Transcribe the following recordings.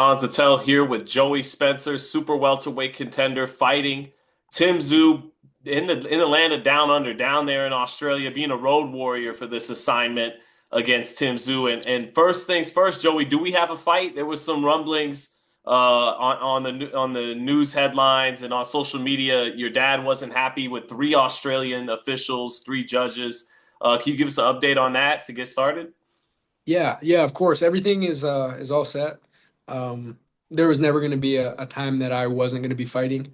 Tell here with Joey Spencer, super welterweight contender, fighting Tszyu in the land of down under, down there in Australia, being a road warrior for this assignment against Tszyu. And first things first, Joey, do we have a fight? There was some rumblings on the news headlines and on social media. Your dad wasn't happy with three Australian officials, three judges. Can you give us an update on that to get started? Yeah, yeah, of course. Everything is all set. Um, there was never going to be a time that I wasn't going to be fighting.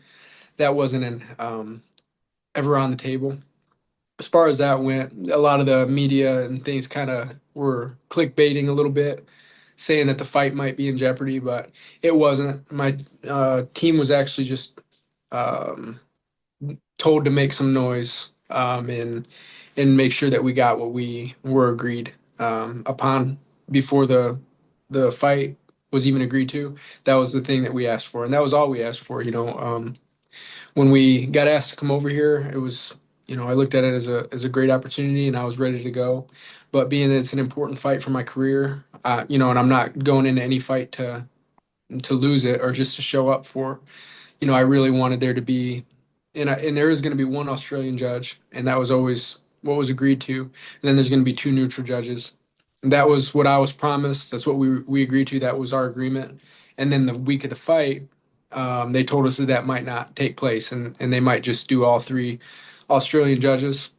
That wasn't ever on the table. As far as that went, a lot of the media and things kind of were clickbaiting a little bit, saying that the fight might be in jeopardy, but it wasn't. My team was actually just um, told to make some noise and make sure that we got what we were agreed upon before the fight was even agreed to. That was the thing that we asked for, and that was all we asked for. When we got asked to come over here, it was, I looked at it as a great opportunity, and I was ready to go. But being that it's an important fight for my career, and I'm not going into any fight to lose it or just to show up for. I really wanted there to be, and there is going to be one Australian judge, and that was always what was agreed to. And then there's going to be two neutral judges. And that was what I was promised. That's what we agreed to. That was our agreement. And then the week of the fight, they told us that that might not take place, and they might just do all three Australian judges.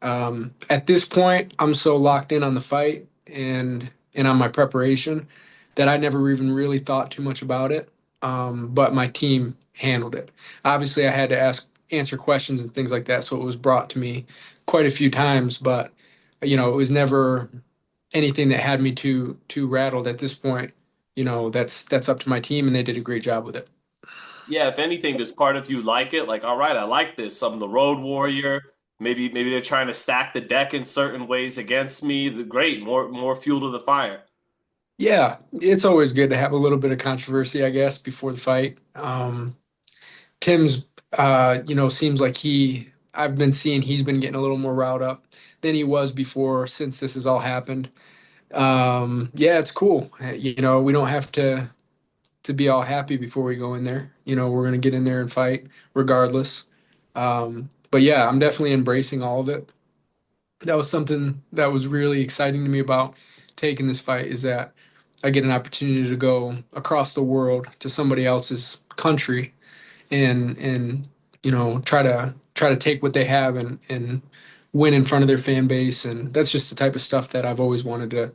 At this point, I'm so locked in on the fight and on my preparation that I never even really thought too much about it. But my team handled it. Obviously, I had to answer questions and things like that, so it was brought to me quite a few times. But it was never anything that had me too rattled at this point. That's up to my team, and they did a great job with it. Yeah, if anything, does part of you like it? Like, all right, I like this. I'm the road warrior. Maybe they're trying to stack the deck in certain ways against me. Great, more fuel to the fire. Yeah, it's always good to have a little bit of controversy, I guess, before the fight. Tim's, seems like I've been seeing he's been getting a little more riled up than he was before since this has all happened. Yeah, it's cool. We don't have to be all happy before we go in there. We're gonna get in there and fight regardless. But yeah, I'm definitely embracing all of it. That was something that was really exciting to me about taking this fight is that I get an opportunity to go across the world to somebody else's country and try to take what they have and win in front of their fan base, and that's just the type of stuff that I've always wanted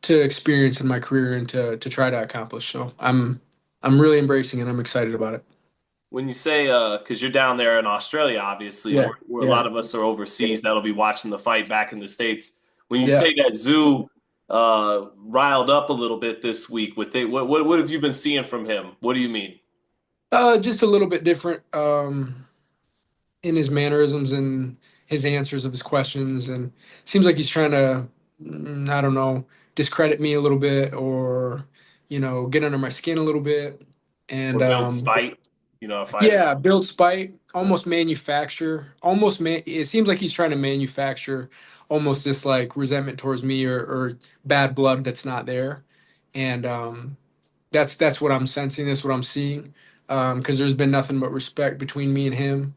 to experience in my career and to try to accomplish. So I'm really embracing it. I'm excited about it. When you say, because you're down there in Australia, obviously, Yeah, where a yeah, lot of us are overseas that'll be watching the fight back in the States. When you yeah. say that Zoo riled up a little bit this week, what have you been seeing from him? What do you mean? Just a little bit different in his mannerisms and his answers of his questions, and seems like he's trying to, I don't know, discredit me a little bit or get under my skin a little bit. And Or build spite? You know, a fighter. yeah, build spite, almost manufacture, it seems like he's trying to manufacture almost this like resentment towards me or bad blood that's not there. And that's what I'm sensing, that's what I'm seeing. Because there's been nothing but respect between me and him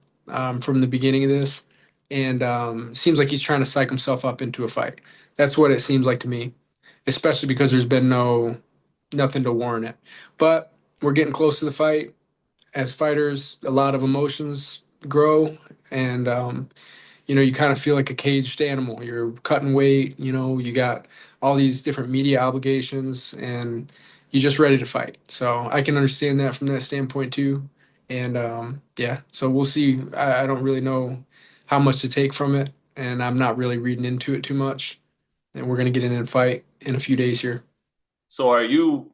from the beginning of this. And seems like he's trying to psych himself up into a fight. That's what it seems like to me, especially because there's been nothing to warrant it. But we're getting close to the fight. As fighters, a lot of emotions grow, and you kind of feel like a caged animal. You're cutting weight, you got all these different media obligations, and you're just ready to fight. So I can understand that from that standpoint too. And yeah, so we'll see. I don't really know how much to take from it, and I'm not really reading into it too much. And we're gonna get in and fight in a few days here. So are you,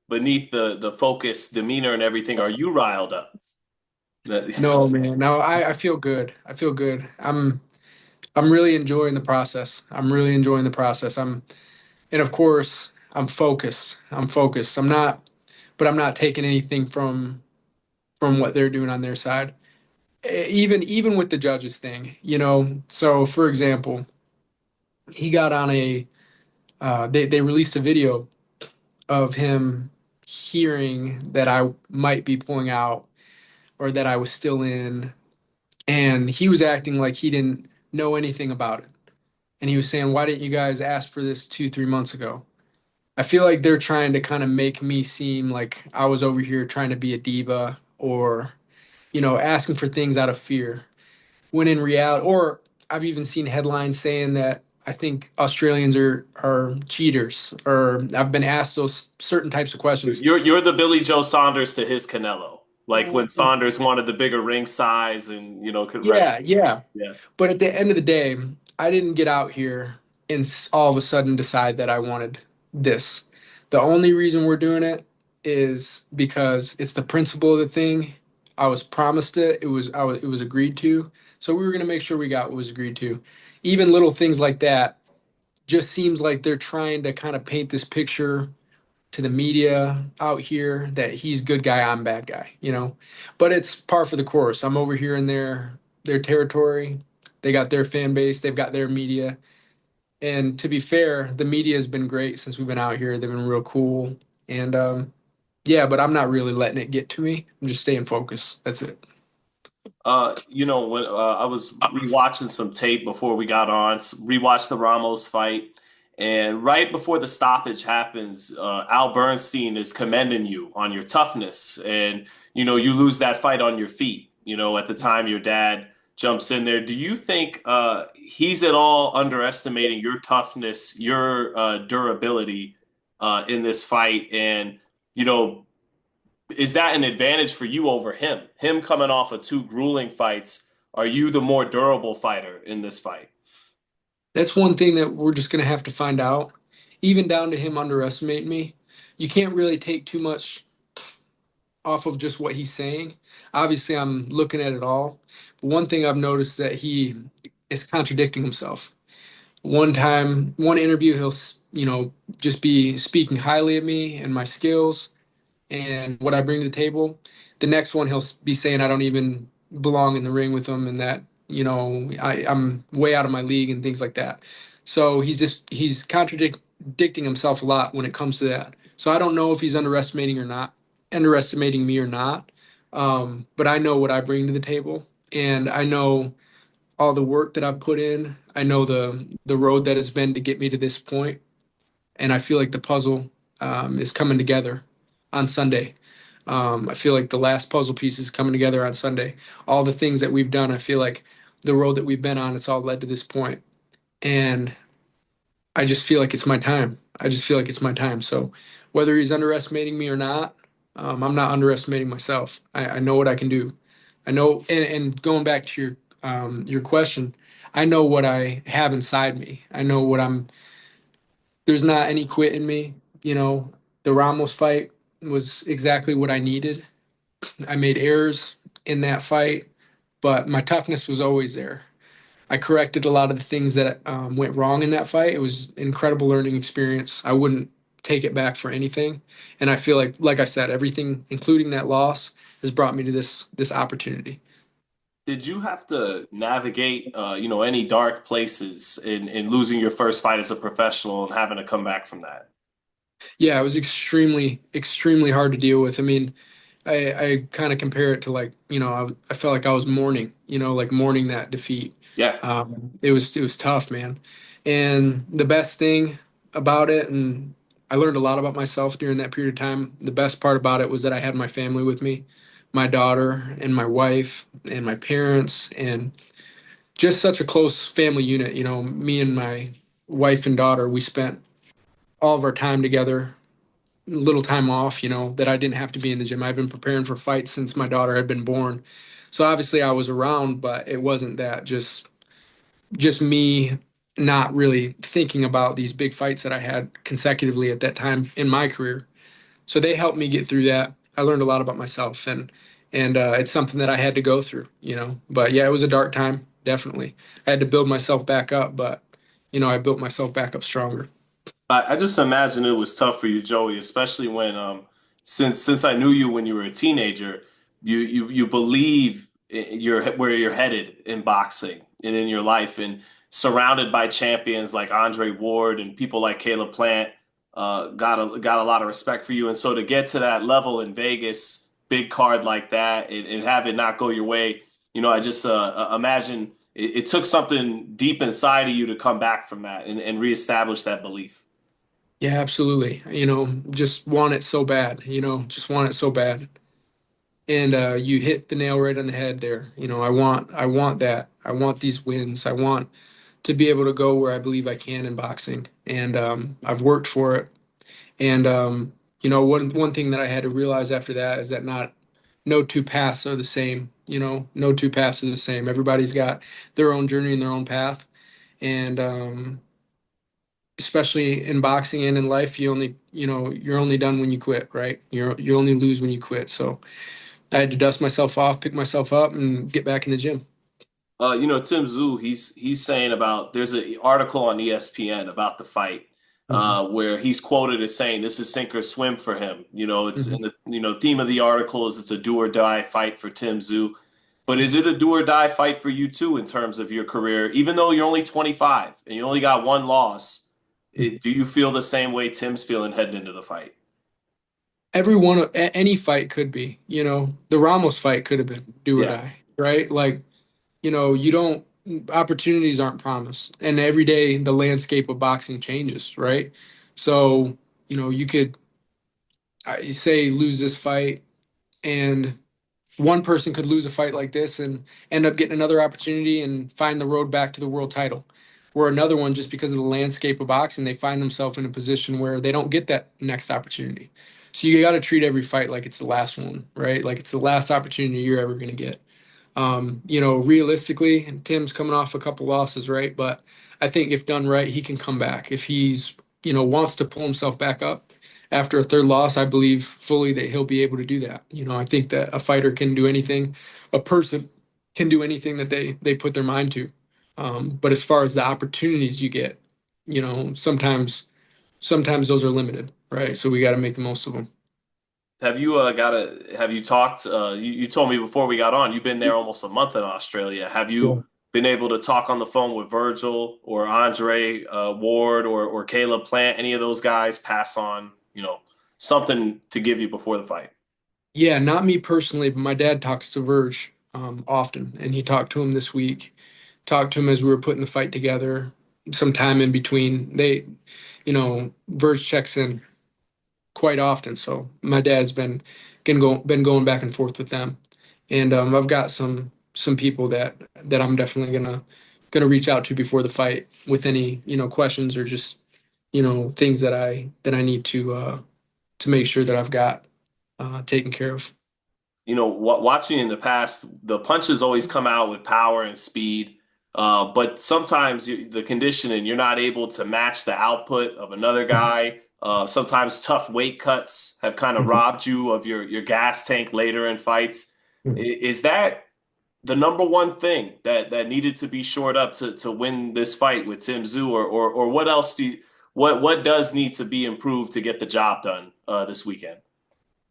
beneath the focus, demeanor, and everything, are you riled up? No, man. No, I feel good. I feel good. I'm really enjoying the process. I'm really enjoying the process. And of course, I'm focused. I'm focused. But I'm not taking anything from what they're doing on their side. Even with the judges thing, So for example, he got on they released a video of him. hearing that I might be pulling out or that I was still in, and he was acting like he didn't know anything about it. And he was saying, "Why didn't you guys ask for this 2, 3 months ago?" I feel like they're trying to kind of make me seem like I was over here trying to be a diva or, asking for things out of fear. When in reality, or I've even seen headlines saying that I think Australians are cheaters, or I've been asked those certain types of questions. You're the Billy Joe Saunders to his Canelo. Like when Saunders wanted the bigger ring size and could Yeah, yeah. yeah. But at the end of the day, I didn't get out here and all of a sudden decide that I wanted this. The only reason we're doing it is because it's the principle of the thing. I was promised it. It was agreed to. So we were going to make sure we got what was agreed to. Even little things like that just seems like they're trying to kind of paint this picture to the media out here that he's good guy, I'm bad guy, But it's par for the course. I'm over here in their territory. They got their fan base, they've got their media. And to be fair, the media has been great since we've been out here. They've been real cool. And yeah, but I'm not really letting it get to me. I'm just staying focused. That's it. When I was rewatching some tape before we got on, rewatched the Ramos fight, and right before the stoppage happens, Al Bernstein is commending you on your toughness, and you lose that fight on your feet. At the time your dad jumps in there. Do you think he's at all underestimating your toughness, your durability in this fight, and you know? Is that an advantage for you over him? Him coming off of two grueling fights, are you the more durable fighter in this fight? That's one thing that we're just going to have to find out. Even down to him underestimating me. You can't really take too much off of just what he's saying. Obviously, I'm looking at it all. But one thing I've noticed that he is contradicting himself. One time, one interview, he'll, just be speaking highly of me and my skills and what I bring to the table. The next one, he'll be saying I don't even belong in the ring with him and that, I'm way out of my league and things like that. So he's contradicting himself a lot when it comes to that. So I don't know if he's underestimating me or not. But I know what I bring to the table, and I know all the work that I've put in. I know the road that has been to get me to this point, and I feel like the puzzle is coming together on Sunday. I feel like the last puzzle piece is coming together on Sunday. All the things that we've done, I feel like the road that we've been on, it's all led to this point, and I just feel like it's my time. I just feel like it's my time. So whether he's underestimating me or not, I'm not underestimating myself. I know what I can do. I know, and going back to your question, I know what I have inside me. I know what I'm. There's not any quit in me. The Ramos fight was exactly what I needed. I made errors in that fight, but my toughness was always there. I corrected a lot of the things that went wrong in that fight. It was an incredible learning experience. I wouldn't take it back for anything. And I feel like I said, everything, including that loss, has brought me to this opportunity. Did you have to navigate, any dark places in losing your first fight as a professional and having to come back from that? Yeah, it was extremely, extremely hard to deal with. I mean, I kind of compare it to like, I felt like I was mourning, like mourning that defeat. Yeah. It was tough, man. And the best thing about it, and I learned a lot about myself during that period of time. The best part about it was that I had my family with me, my daughter and my wife and my parents, and just such a close family unit. Me and my wife and daughter, we spent all of our time together, little time off, that I didn't have to be in the gym. I've been preparing for fights since my daughter had been born. So obviously I was around, but it wasn't that just me not really thinking about these big fights that I had consecutively at that time in my career. So they helped me get through that. I learned a lot about myself, and it's something that I had to go through. But yeah, it was a dark time, definitely. I had to build myself back up, but I built myself back up stronger. I just imagine it was tough for you, Joey, especially when since I knew you when you were a teenager, you believe you're where you're headed in boxing and in your life, and surrounded by champions like Andre Ward and people like Caleb Plant. got a lot of respect for you. And so to get to that level in Vegas, big card like that, and have it not go your way, I just imagine it took something deep inside of you to come back from that and reestablish that belief. Yeah, absolutely. Just want it so bad, just want it so bad. And you hit the nail right on the head there. I want that. I want these wins. I want to be able to go where I believe I can in boxing. And I've worked for it. And one thing that I had to realize after that is that not no two paths are the same. No two paths are the same. Everybody's got their own journey and their own path. And especially in boxing and in life, you're only done when you quit, right? You only lose when you quit. So I had to dust myself off, pick myself up, and get back in the gym. Tim Tszyu, he's saying about there's an article on ESPN about the fight Hmm. where he's quoted as saying this is sink or swim for him. It's Hmm. in the theme of the article is it's a do or die fight for Tim Tszyu. But is it a do or die fight for you too in terms of your career? Even though you're only 25 and you only got one loss, do you feel the same way Tim's feeling heading into the fight? Any fight could be. The Ramos fight could have been do or Yeah. die, right? Like, you don't opportunities aren't promised, and every day the landscape of boxing changes, right? So, you could say lose this fight, and one person could lose a fight like this and end up getting another opportunity and find the road back to the world title. Or another one, just because of the landscape of boxing, they find themselves in a position where they don't get that next opportunity. So you got to treat every fight like it's the last one, right? Like it's the last opportunity you're ever going to get. Realistically, and Tim's coming off a couple losses, right? But I think if done right, he can come back. If he's, wants to pull himself back up after a third loss, I believe fully that he'll be able to do that. I think that a fighter can do anything, a person can do anything that they put their mind to. But as far as the opportunities you get, sometimes those are limited, right? So we got to make the most of them. Have you talked you told me before we got on, you've been there almost a month in Australia. Have Yeah. you been able to talk on the phone with Virgil or Andre Ward or Caleb Plant, any of those guys pass on, something to give you before the fight? Yeah, not me personally, but my dad talks to Verge often, and he talked to him this week. Talked to him as we were putting the fight together. Some time in between, Verge checks in quite often, so my dad's been going back and forth with them, and I've got some people that I'm definitely gonna reach out to before the fight with any questions or just things that I need to make sure that I've got taken care of. Watching in the past, the punches always come out with power and speed, but sometimes the conditioning, you're not able to match the output of another guy. Sometimes tough weight cuts have kind of robbed you of your gas tank later in fights. Is that the number one thing that needed to be shored up to win this fight with Tim Tszyu, or what else what does need to be improved to get the job done this weekend?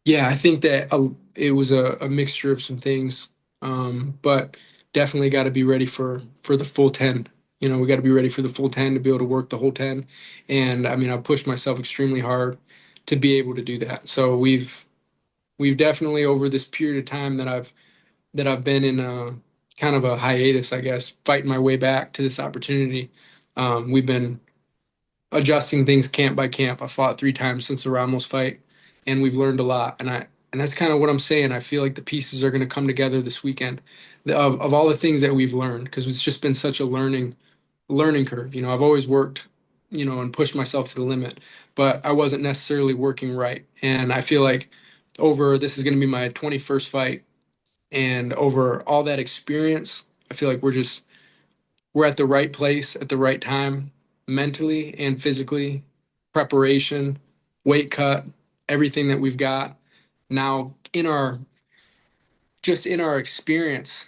Yeah, I think that it was a mixture of some things, but definitely got to be ready for the full 10. We got to be ready for the full 10 to be able to work the whole 10. And I mean, I've pushed myself extremely hard to be able to do that. So we've definitely over this period of time that I've been in a kind of a hiatus, I guess, fighting my way back to this opportunity. We've been adjusting things camp by camp. I fought 3 times since the Ramos fight, and we've learned a lot. And that's kind of what I'm saying. I feel like the pieces are going to come together this weekend of all the things that we've learned because it's just been such a learning curve. I've always worked, and pushed myself to the limit, but I wasn't necessarily working right. And I feel like over this is going to be my 21st fight, and over all that experience, I feel like we're at the right place at the right time, mentally and physically, preparation, weight cut, everything that we've got now in our experience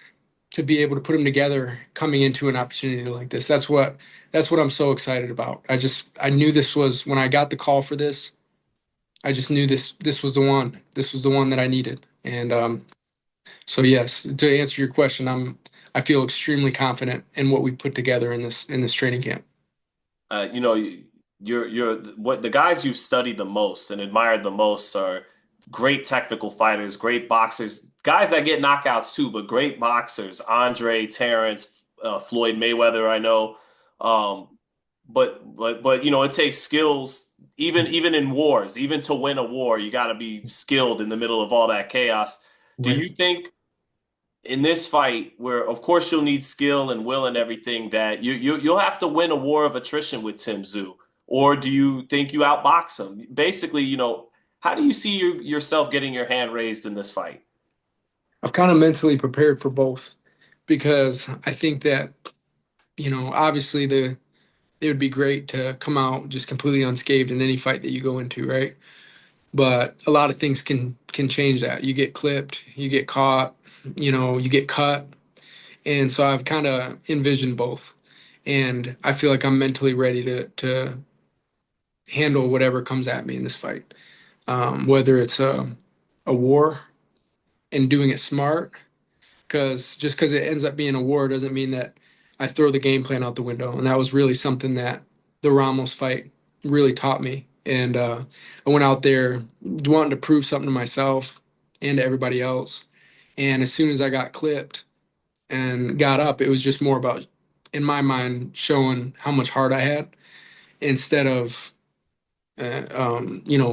to be able to put them together coming into an opportunity like this. That's what I'm so excited about. I knew this was when I got the call for this. I just knew this was the one. This was the one that I needed. And so yes, to answer your question, I feel extremely confident in what we put together in this training camp. Uh, you know, you're what the guys you've studied the most and admired the most are great technical fighters, great boxers, guys that get knockouts too, but great boxers. Andre, Terrence, Floyd Mayweather, I know. Um, but you know, it takes skills even in wars, even to win a war, you got to be skilled in the middle of all that chaos. Do Right. you think in this fight, where of course you'll need skill and will and everything, that you'll have to win a war of attrition with Tim Tszyu, or do you think you outbox him? Basically, you know, how do you see yourself getting your hand raised in this fight? I've kind of mentally prepared for both because I think that, obviously it would be great to come out just completely unscathed in any fight that you go into, right? But a lot of things can change that. You get clipped, you get caught, you get cut. And so I've kind of envisioned both. And I feel like I'm mentally ready to handle whatever comes at me in this fight. Whether it's a war and doing it smart, because just because it ends up being a war doesn't mean that I throw the game plan out the window. And that was really something that the Ramos fight really taught me. And I went out there wanting to prove something to myself and to everybody else. And as soon as I got clipped and got up, it was just more about, in my mind, showing how much heart I had instead of,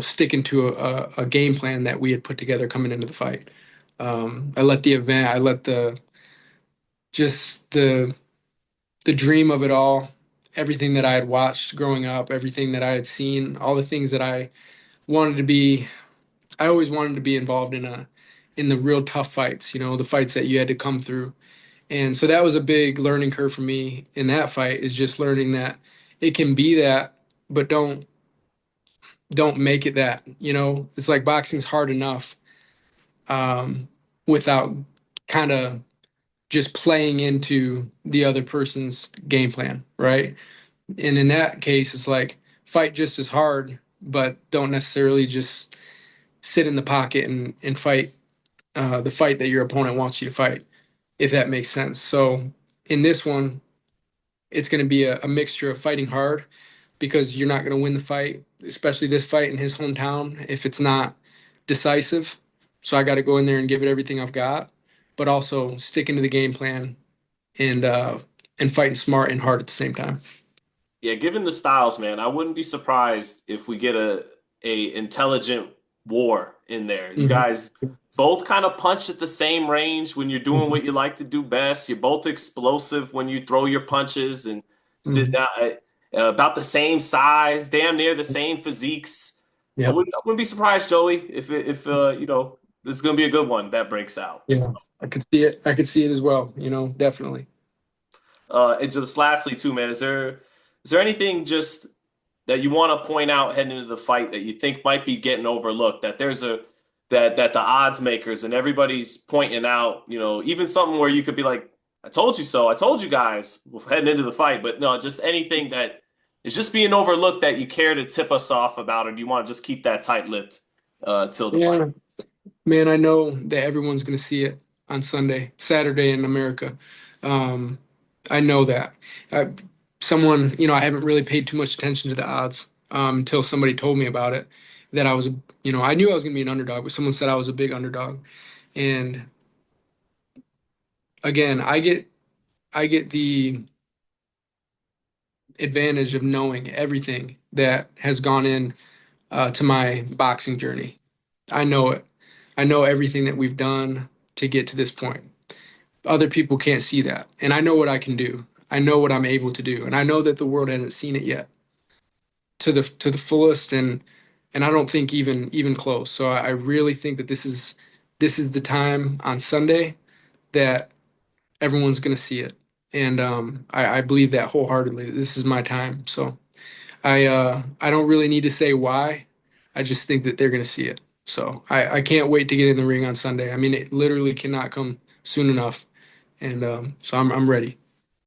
sticking to a game plan that we had put together coming into the fight. I let just the dream of it all, everything that I had watched growing up, everything that I had seen, all the things that wanted to be, I always wanted to be involved in the real tough fights, the fights that you had to come through. And so that was a big learning curve for me in that fight is just learning that it can be that, but don't make it that, It's like boxing's hard enough without kind of just playing into the other person's game plan, right? And in that case, it's like fight just as hard, but don't necessarily just sit in the pocket and fight the fight that your opponent wants you to fight, if that makes sense. So in this one, it's going to be a mixture of fighting hard because you're not going to win the fight, especially this fight in his hometown, if it's not decisive. So I got to go in there and give it everything I've got, but also sticking to the game plan and uh, and fighting smart and hard at the same time. Yeah, given the styles, man, I wouldn't be surprised if we get a intelligent war in there. You Mhm. guys both kind of punch at the same range when you're doing Mhm. what you like to do best. You're both explosive when you throw your punches and sit Mhm. down about the same size, damn near the same physiques. Yep. I wouldn't be surprised, Joey, if you know, this is gonna be a good one that breaks out. Yeah. I could see it. I could see it as well, definitely. And just lastly, too, man, is there anything just that you want to point out heading into the fight that you think might be getting overlooked? That there's a that the odds makers and everybody's pointing out, you know, even something where you could be like, "I told you so. I told you guys heading into the fight." But no, just anything that is just being overlooked that you care to tip us off about, or do you want to just keep that tight-lipped till the fight? Yeah, man, I know that everyone's going to see it on Saturday in America. Um, I know that. I, I haven't really paid too much attention to the odds until somebody told me about it. That I was, I knew I was going to be an underdog, but someone said I was a big underdog. And again, I get the advantage of knowing everything that has gone in to my boxing journey. I know it. I know everything that we've done to get to this point. Other people can't see that. And I know what I can do. I know what I'm able to do. And I know that the world hasn't seen it yet to the fullest and I don't think even close. So I really think that this is the time on Sunday that everyone's gonna see it. And I believe that wholeheartedly. This is my time. So I don't really need to say why. I just think that they're gonna see it. So I can't wait to get in the ring on Sunday. I mean, it literally cannot come soon enough. And so I'm ready.